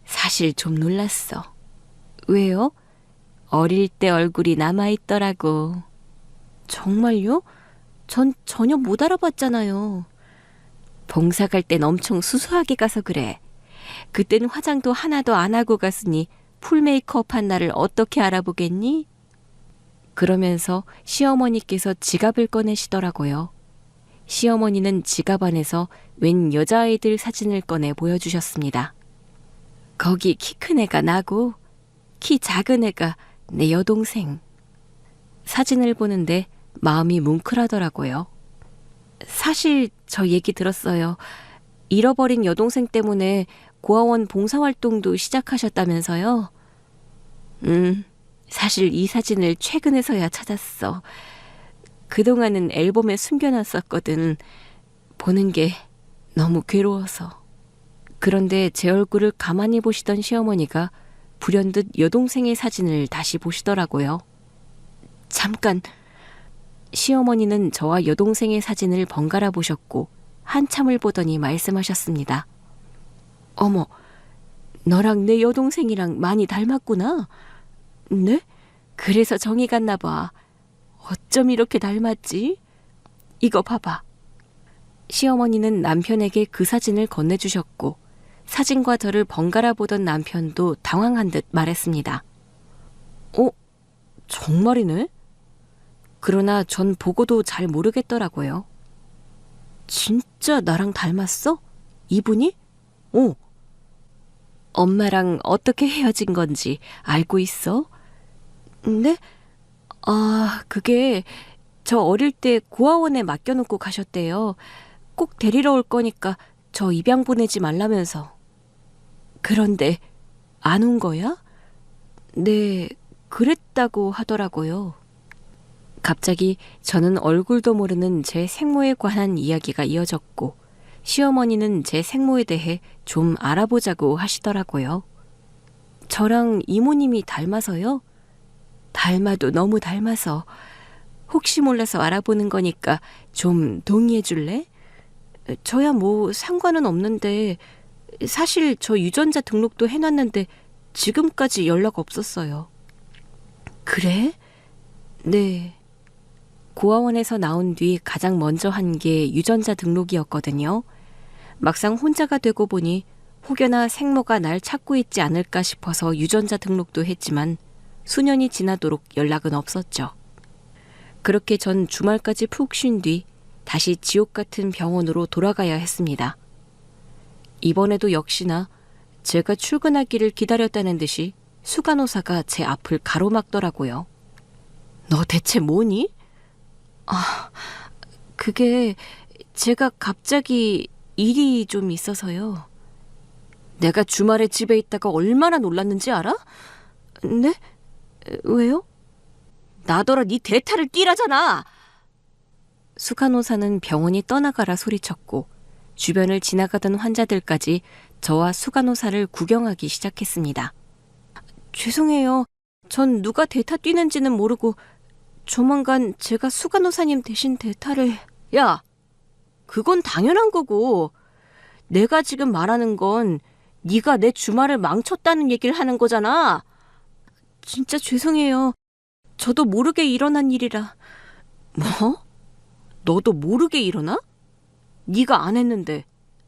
사실 좀 놀랐어. 왜요? 어릴 때 얼굴이 남아있더라고. 정말요? 전 전혀 못 알아봤잖아요. 봉사 갈 땐 엄청 수수하게 가서 그래. 그땐 화장도 하나도 안 하고 갔으니 풀 메이크업 한 날을 어떻게 알아보겠니? 그러면서 시어머니께서 지갑을 꺼내시더라고요. 시어머니는 지갑 안에서 웬 여자아이들 사진을 꺼내 보여주셨습니다. 거기 키 큰 애가 나고 키 작은 애가 내 여동생. 사진을 보는데 마음이 뭉클하더라고요. 사실 저 얘기 들었어요. 잃어버린 여동생 때문에 고아원 봉사활동도 시작하셨다면서요? 사실 이 사진을 최근에서야 찾았어. 그동안은 앨범에 숨겨놨었거든. 보는 게 너무 괴로워서. 그런데 제 얼굴을 가만히 보시던 시어머니가 불현듯 여동생의 사진을 다시 보시더라고요. 잠깐. 시어머니는 저와 여동생의 사진을 번갈아 보셨고 한참을 보더니 말씀하셨습니다. 어머, 너랑 내 여동생이랑 많이 닮았구나. 네? 그래서 정이 갔나 봐. 어쩜 이렇게 닮았지? 이거 봐봐. 시어머니는 남편에게 그 사진을 건네주셨고 사진과 저를 번갈아 보던 남편도 당황한 듯 말했습니다. 정말이네? 그러나 전 보고도 잘 모르겠더라고요. 진짜 나랑 닮았어? 이분이? 엄마랑 어떻게 헤어진 건지 알고 있어? 네? 그게 저 어릴 때 고아원에 맡겨놓고 가셨대요. 꼭 데리러 올 거니까 저 입양 보내지 말라면서. 그런데 안 온 거야? 네, 그랬다고 하더라고요. 갑자기 저는 얼굴도 모르는 제 생모에 관한 이야기가 이어졌고 시어머니는 제 생모에 대해 좀 알아보자고 하시더라고요. 저랑 이모님이 닮아서요? 닮아도 너무 닮아서 혹시 몰라서 알아보는 거니까 좀 동의해 줄래? 저야 뭐 상관은 없는데 사실 저 유전자 등록도 해놨는데 지금까지 연락 없었어요. 그래? 네. 고아원에서 나온 뒤 가장 먼저 한 게 유전자 등록이었거든요. 막상 혼자가 되고 보니 혹여나 생모가 날 찾고 있지 않을까 싶어서 유전자 등록도 했지만 수년이 지나도록 연락은 없었죠. 그렇게 전 주말까지 푹 쉰 뒤 다시 지옥 같은 병원으로 돌아가야 했습니다. 이번에도 역시나 제가 출근하기를 기다렸다는 듯이 수간호사가 제 앞을 가로막더라고요. 너 대체 뭐니? 그게 제가 갑자기 일이 좀 있어서요. 내가 주말에 집에 있다가 얼마나 놀랐는지 알아? 네? 왜요? 나더러 네 대타를 띠라잖아. 수간호사는 병원이 떠나가라 소리쳤고 주변을 지나가던 환자들까지 저와 수간호사를 구경하기 시작했습니다. 죄송해요. 전 누가 대타 뛰는지는 모르고 조만간 제가 수간호사님 대신 대타를... 야, 그건 당연한 거고 내가 지금 말하는 건 네가 내 주말을 망쳤다는 얘기를 하는 거잖아. 진짜 죄송해요. 저도 모르게 일어난 일이라. 뭐? 너도 모르게 일어나? 네가 안 했는데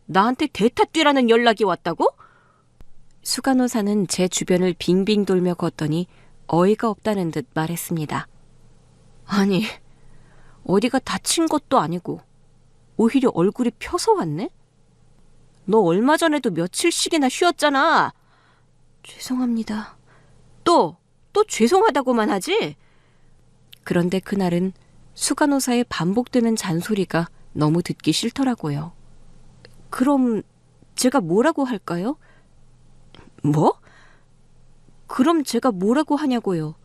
나한테 대타 뛰라는 연락이 왔다고? 수간호사는 제 주변을 빙빙 돌며 걷더니 어이가 없다는 듯 말했습니다. 아니, 어디가 다친 것도 아니고 오히려 얼굴이 펴서 왔네? 너 얼마 전에도 며칠씩이나 쉬었잖아. 죄송합니다. 또 죄송하다고만 하지? 그런데 그날은 수간호사의 반복되는 잔소리가 너무 듣기 싫더라고요. 그럼 제가 뭐라고 할까요? 뭐? 그럼 제가 뭐라고 하냐고요.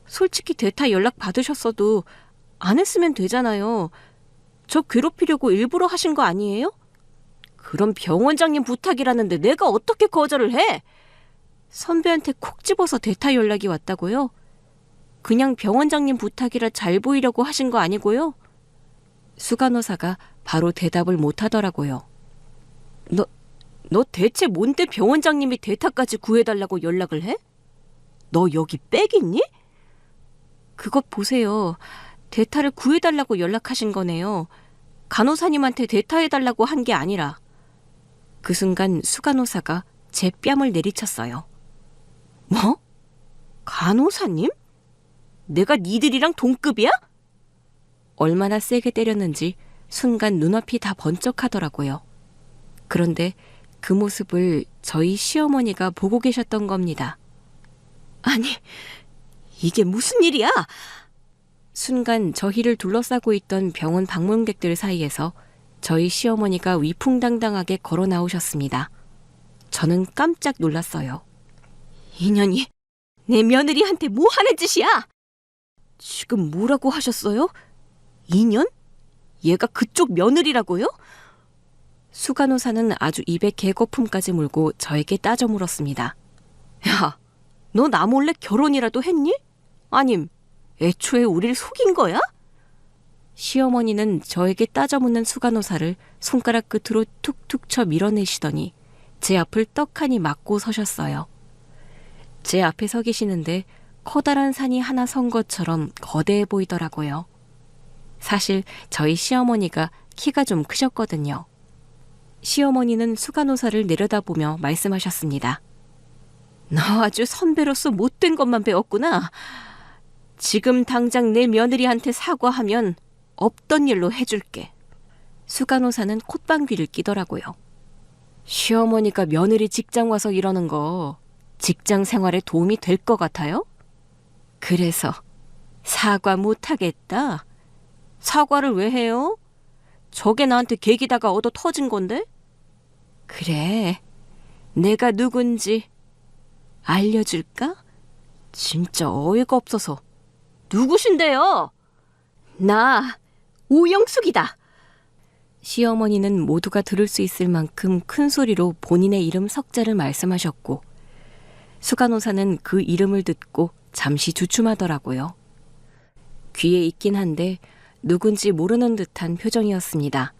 솔직히 대타 연락 받으셨어도 안 했으면 되잖아요. 저 괴롭히려고 일부러 하신 거 아니에요? 그럼 병원장님 부탁이라는데 내가 어떻게 거절을 해? 선배한테 콕 집어서 대타 연락이 왔다고요? 그냥 병원장님 부탁이라 잘 보이려고 하신 거 아니고요? 수간호사가 바로 대답을 못 하더라고요. 너 대체 뭔데 병원장님이 대타까지 구해달라고 연락을 해? 너 여기 빽 있니? 그것 보세요. 대타를 구해달라고 연락하신 거네요. 간호사님한테 대타해달라고 한 게 아니라. 그 순간 수간호사가 제 뺨을 내리쳤어요. 뭐? 간호사님? 내가 니들이랑 동급이야? 얼마나 세게 때렸는지 순간 눈앞이 다 번쩍하더라고요. 그런데 그 모습을 저희 시어머니가 보고 계셨던 겁니다. 아니, 이게 무슨 일이야? 순간 저희를 둘러싸고 있던 병원 방문객들 사이에서 저희 시어머니가 위풍당당하게 걸어 나오셨습니다. 저는 깜짝 놀랐어요. 이년이 내 며느리한테 뭐 하는 짓이야? 지금 뭐라고 하셨어요? 2년? 얘가 그쪽 며느리라고요? 수간호사는 아주 입에 개거품까지 물고 저에게 따져 물었습니다. 야, 너 나 몰래 결혼이라도 했니? 아님 애초에 우릴 속인 거야? 시어머니는 저에게 따져 묻는 수간호사를 손가락 끝으로 툭툭 쳐 밀어내시더니 제 앞을 떡하니 막고 서셨어요. 제 앞에 서 계시는데 커다란 산이 하나 선 것처럼 거대해 보이더라고요. 사실 저희 시어머니가 키가 좀 크셨거든요. 시어머니는 수간호사를 내려다보며 말씀하셨습니다. 너 아주 선배로서 못된 것만 배웠구나. 지금 당장 내 며느리한테 사과하면 없던 일로 해줄게. 수간호사는 콧방귀를 끼더라고요. 시어머니가 며느리 직장 와서 이러는 거 직장 생활에 도움이 될 것 같아요? 그래서 사과 못하겠다. 사과를 왜 해요? 저게 나한테 계기다가 얻어 터진 건데? 그래, 내가 누군지 알려줄까? 진짜 어이가 없어서. 누구신데요? 나 오영숙이다. 시어머니는 모두가 들을 수 있을 만큼 큰 소리로 본인의 이름 석자를 말씀하셨고 수간호사는 그 이름을 듣고 잠시 주춤하더라고요. 귀에 있긴 한데 누군지 모르는 듯한 표정이었습니다.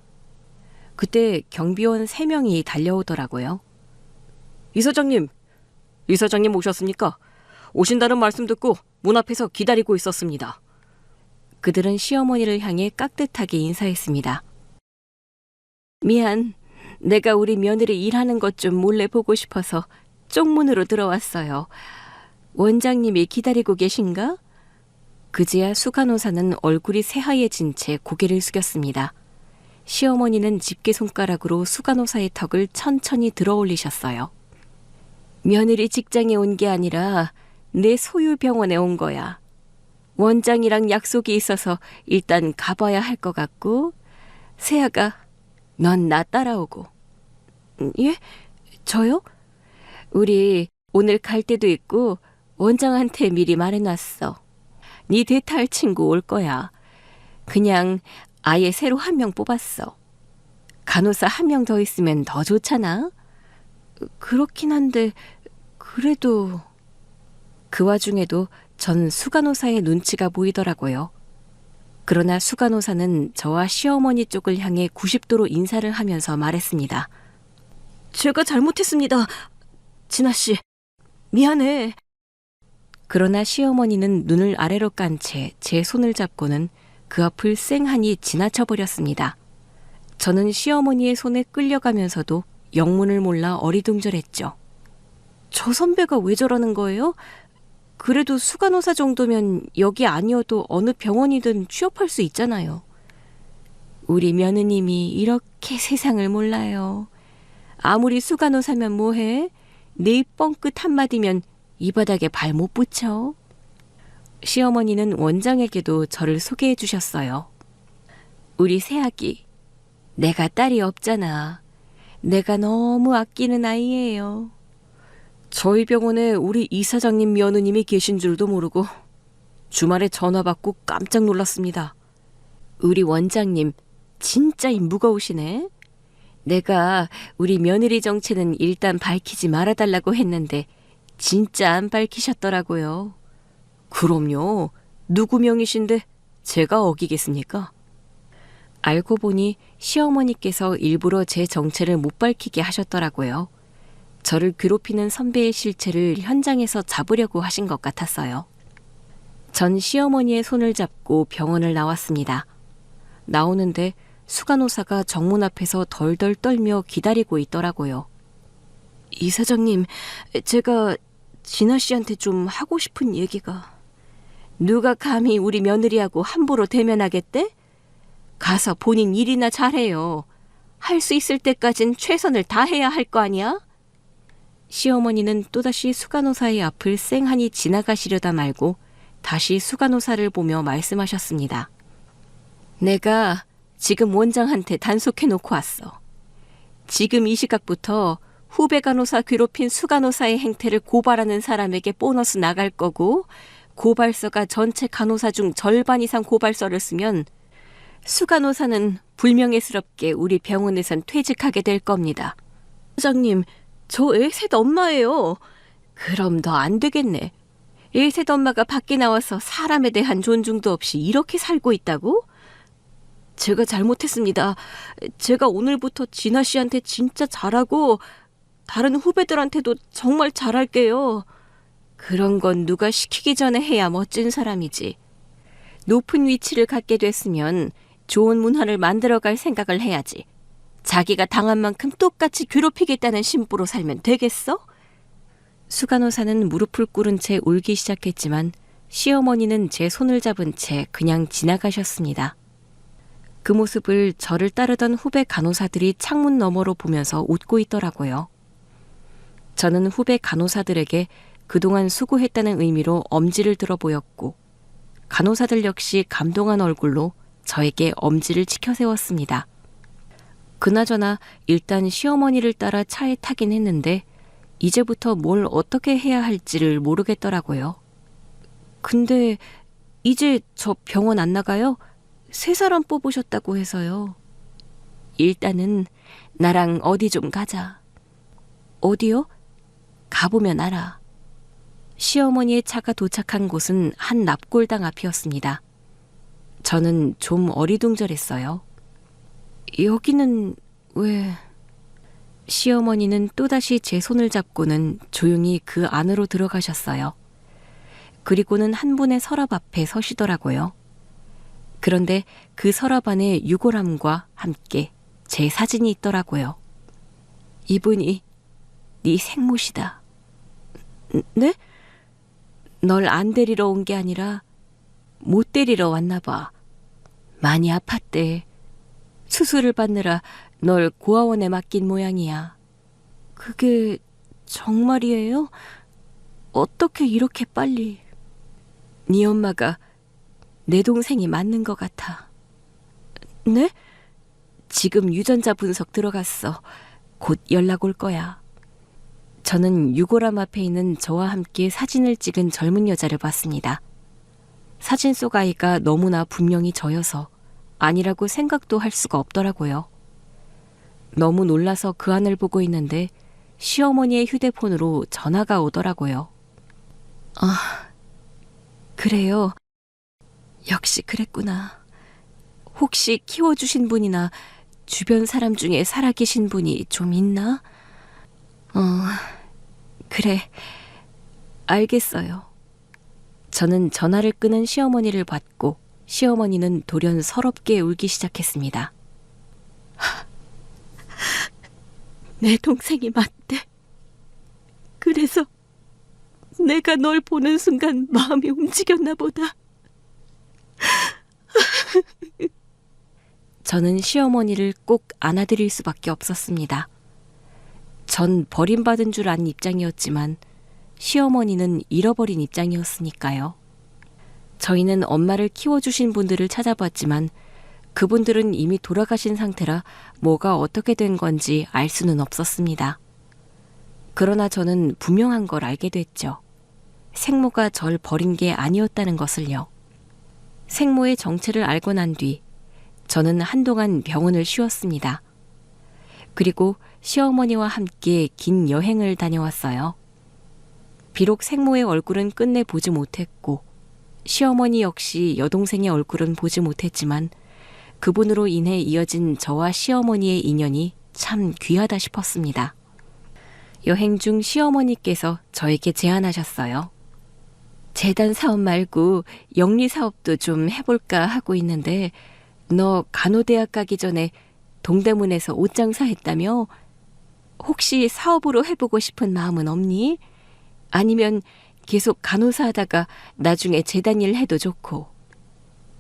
그때 경비원 3명이 달려오더라고요. 이 사장님 오셨습니까? 오신다는 말씀 듣고 문 앞에서 기다리고 있었습니다. 그들은 시어머니를 향해 깍듯하게 인사했습니다. 미안, 내가 우리 며느리 일하는 것 좀 몰래 보고 싶어서 쪽문으로 들어왔어요. 원장님이 기다리고 계신가? 그제야 수간호사는 얼굴이 새하얘진 채 고개를 숙였습니다. 시어머니는 집게손가락으로 수간호사의 턱을 천천히 들어 올리셨어요. 며느리 직장에 온 게 아니라 내 소유 병원에 온 거야. 원장이랑 약속이 있어서 일단 가봐야 할 것 같고, 세아가 넌 나 따라오고. 예? 저요? 우리 오늘 갈 때도 있고 원장한테 미리 말해놨어. 네 대타할 친구 올 거야. 그냥 아예 새로 1명 뽑았어. 간호사 1명 더 있으면 더 좋잖아. 그렇긴 한데 그래도... 그 와중에도 전 수간호사의 눈치가 보이더라고요. 그러나 수간호사는 저와 시어머니 쪽을 향해 90도로 인사를 하면서 말했습니다. 제가 잘못했습니다. 진아 씨, 미안해. 그러나 시어머니는 눈을 아래로 깐 채 제 손을 잡고는 그 앞을 쌩하니 지나쳐 버렸습니다. 저는 시어머니의 손에 끌려가면서도 영문을 몰라 어리둥절했죠. 저 선배가 왜 저러는 거예요? 그래도 수간호사 정도면 여기 아니어도 어느 병원이든 취업할 수 있잖아요. 우리 며느님이 이렇게 세상을 몰라요. 아무리 수간호사면 뭐해? 네 뻥끗 한마디면 이 바닥에 발 못 붙여. 시어머니는 원장에게도 저를 소개해 주셨어요. 우리 새아기, 내가 딸이 없잖아. 내가 너무 아끼는 아이예요. 저희 병원에 우리 이사장님 며느님이 계신 줄도 모르고 주말에 전화 받고 깜짝 놀랐습니다. 우리 원장님 진짜 임 무거우시네. 내가 우리 며느리 정체는 일단 밝히지 말아달라고 했는데 진짜 안 밝히셨더라고요. 그럼요. 누구 명이신데 제가 어기겠습니까? 알고 보니 시어머니께서 일부러 제 정체를 못 밝히게 하셨더라고요. 저를 괴롭히는 선배의 실체를 현장에서 잡으려고 하신 것 같았어요. 전 시어머니의 손을 잡고 병원을 나왔습니다. 나오는데 수간호사가 정문 앞에서 덜덜 떨며 기다리고 있더라고요. 이 사장님, 제가 진아 씨한테 좀 하고 싶은 얘기가... 누가 감히 우리 며느리하고 함부로 대면하겠대? 가서 본인 일이나 잘해요. 할 수 있을 때까진 최선을 다해야 할 거 아니야? 시어머니는 또다시 수간호사의 앞을 쌩하니 지나가시려다 말고 다시 수간호사를 보며 말씀하셨습니다. 내가 지금 원장한테 단속해놓고 왔어. 지금 이 시각부터 후배 간호사 괴롭힌 수간호사의 행태를 고발하는 사람에게 보너스 나갈 거고 고발서가 전체 간호사 중 절반 이상 고발서를 쓰면 수간호사는 불명예스럽게 우리 병원에선 퇴직하게 될 겁니다. 사장님, 저 애 셋 엄마예요. 그럼 더 안 되겠네. 애 셋 엄마가 밖에 나와서 사람에 대한 존중도 없이 이렇게 살고 있다고? 제가 잘못했습니다. 제가 오늘부터 진아 씨한테 진짜 잘하고 다른 후배들한테도 정말 잘할게요. 그런 건 누가 시키기 전에 해야 멋진 사람이지. 높은 위치를 갖게 됐으면 좋은 문화를 만들어갈 생각을 해야지. 자기가 당한 만큼 똑같이 괴롭히겠다는 심보로 살면 되겠어? 수간호사는 무릎을 꿇은 채 울기 시작했지만 시어머니는 제 손을 잡은 채 그냥 지나가셨습니다. 그 모습을 저를 따르던 후배 간호사들이 창문 너머로 보면서 웃고 있더라고요. 저는 후배 간호사들에게 그동안 수고했다는 의미로 엄지를 들어 보였고 간호사들 역시 감동한 얼굴로 저에게 엄지를 치켜 세웠습니다. 그나저나 일단 시어머니를 따라 차에 타긴 했는데 이제부터 뭘 어떻게 해야 할지를 모르겠더라고요. 근데 이제 저 병원 안 나가요? 3사람 뽑으셨다고 해서요. 일단은 나랑 어디 좀 가자. 어디요? 가보면 알아. 시어머니의 차가 도착한 곳은 한 납골당 앞이었습니다. 저는 좀 어리둥절했어요. 여기는 왜... 시어머니는 또다시 제 손을 잡고는 조용히 그 안으로 들어가셨어요. 그리고는 한 분의 서랍 앞에 서시더라고요. 그런데 그 서랍 안에 유골함과 함께 제 사진이 있더라고요. 이분이 네 생모시다. 네? 널 안 데리러 온 게 아니라 못 데리러 왔나 봐. 많이 아팠대. 수술을 받느라 널 고아원에 맡긴 모양이야. 그게 정말이에요? 어떻게 이렇게 빨리... 네 엄마가 내 동생이 맞는 것 같아. 네? 지금 유전자 분석 들어갔어. 곧 연락 올 거야. 저는 유골함 앞에 있는 저와 함께 사진을 찍은 젊은 여자를 봤습니다. 사진 속 아이가 너무나 분명히 저여서 아니라고 생각도 할 수가 없더라고요. 너무 놀라서 그 안을 보고 있는데 시어머니의 휴대폰으로 전화가 오더라고요. 아, 그래요. 역시 그랬구나. 혹시 키워주신 분이나 주변 사람 중에 살아계신 분이 좀 있나? 그래. 알겠어요. 저는 전화를 끄는 시어머니를 받고 시어머니는 돌연 서럽게 울기 시작했습니다. 내 동생이 맞대. 그래서 내가 널 보는 순간 마음이 움직였나 보다. 저는 시어머니를 꼭 안아드릴 수밖에 없었습니다. 전 버림받은 줄 안 입장이었지만 시어머니는 잃어버린 입장이었으니까요. 저희는 엄마를 키워주신 분들을 찾아봤지만 그분들은 이미 돌아가신 상태라 뭐가 어떻게 된 건지 알 수는 없었습니다. 그러나 저는 분명한 걸 알게 됐죠. 생모가 절 버린 게 아니었다는 것을요. 생모의 정체를 알고 난 뒤 저는 한동안 병원을 쉬었습니다. 그리고 시어머니와 함께 긴 여행을 다녀왔어요. 비록 생모의 얼굴은 끝내 보지 못했고 시어머니 역시 여동생의 얼굴은 보지 못했지만 그분으로 인해 이어진 저와 시어머니의 인연이 참 귀하다 싶었습니다. 여행 중 시어머니께서 저에게 제안하셨어요. 재단 사업 말고 영리 사업도 좀 해볼까 하고 있는데 너 간호대학 가기 전에 동대문에서 옷장사 했다며? 혹시 사업으로 해보고 싶은 마음은 없니? 아니면 계속 간호사 하다가 나중에 재단 일 해도 좋고.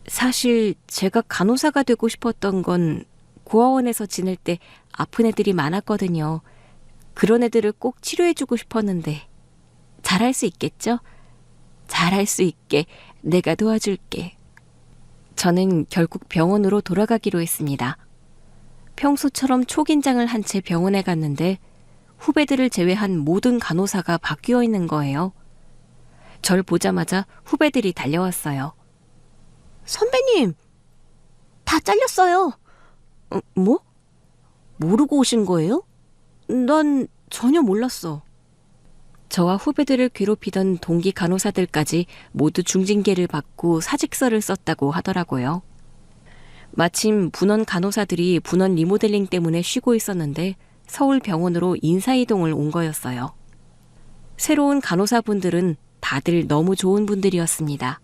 사실 제가 간호사가 되고 싶었던 건 고아원에서 지낼 때 아픈 애들이 많았거든요. 그런 애들을 꼭 치료해주고 싶었는데 잘할 수 있겠죠? 잘할 수 있게 내가 도와줄게. 저는 결국 병원으로 돌아가기로 했습니다. 평소처럼 초긴장을 한 채 병원에 갔는데 후배들을 제외한 모든 간호사가 바뀌어 있는 거예요. 절 보자마자 후배들이 달려왔어요. 선배님, 다 다 잘렸어요. 뭐? 모르고 오신 거예요? 난 전혀 몰랐어. 저와 후배들을 괴롭히던 동기 간호사들까지 모두 중징계를 받고 사직서를 썼다고 하더라고요. 마침 분원 간호사들이 분원 리모델링 때문에 쉬고 있었는데 서울 병원으로 인사이동을 온 거였어요. 새로운 간호사분들은 다들 너무 좋은 분들이었습니다.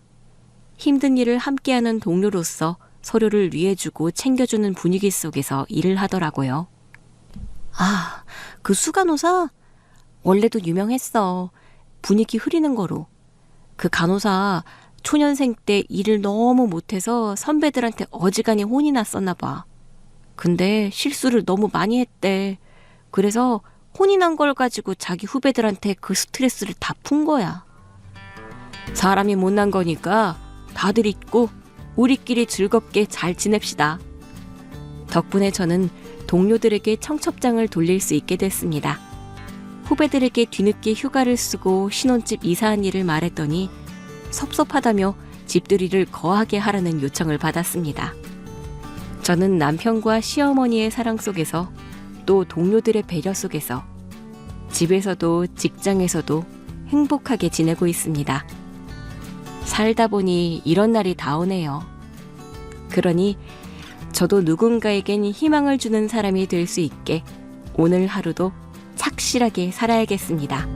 힘든 일을 함께하는 동료로서 서로를 위해주고 챙겨주는 분위기 속에서 일을 하더라고요. 아, 그 수간호사? 원래도 유명했어. 분위기 흐리는 거로. 그 간호사 초년생 때 일을 너무 못해서 선배들한테 어지간히 혼이 났었나 봐. 근데 실수를 너무 많이 했대. 그래서 혼이 난 걸 가지고 자기 후배들한테 그 스트레스를 다 푼 거야. 사람이 못난 거니까 다들 잊고 우리끼리 즐겁게 잘 지냅시다. 덕분에 저는 동료들에게 청첩장을 돌릴 수 있게 됐습니다. 후배들에게 뒤늦게 휴가를 쓰고 신혼집 이사한 일을 말했더니 섭섭하다며 집들이를 거하게 하라는 요청을 받았습니다. 저는 남편과 시어머니의 사랑 속에서 또 동료들의 배려 속에서 집에서도 직장에서도 행복하게 지내고 있습니다. 살다 보니 이런 날이 다 오네요. 그러니 저도 누군가에겐 희망을 주는 사람이 될 수 있게 오늘 하루도 착실하게 살아야겠습니다.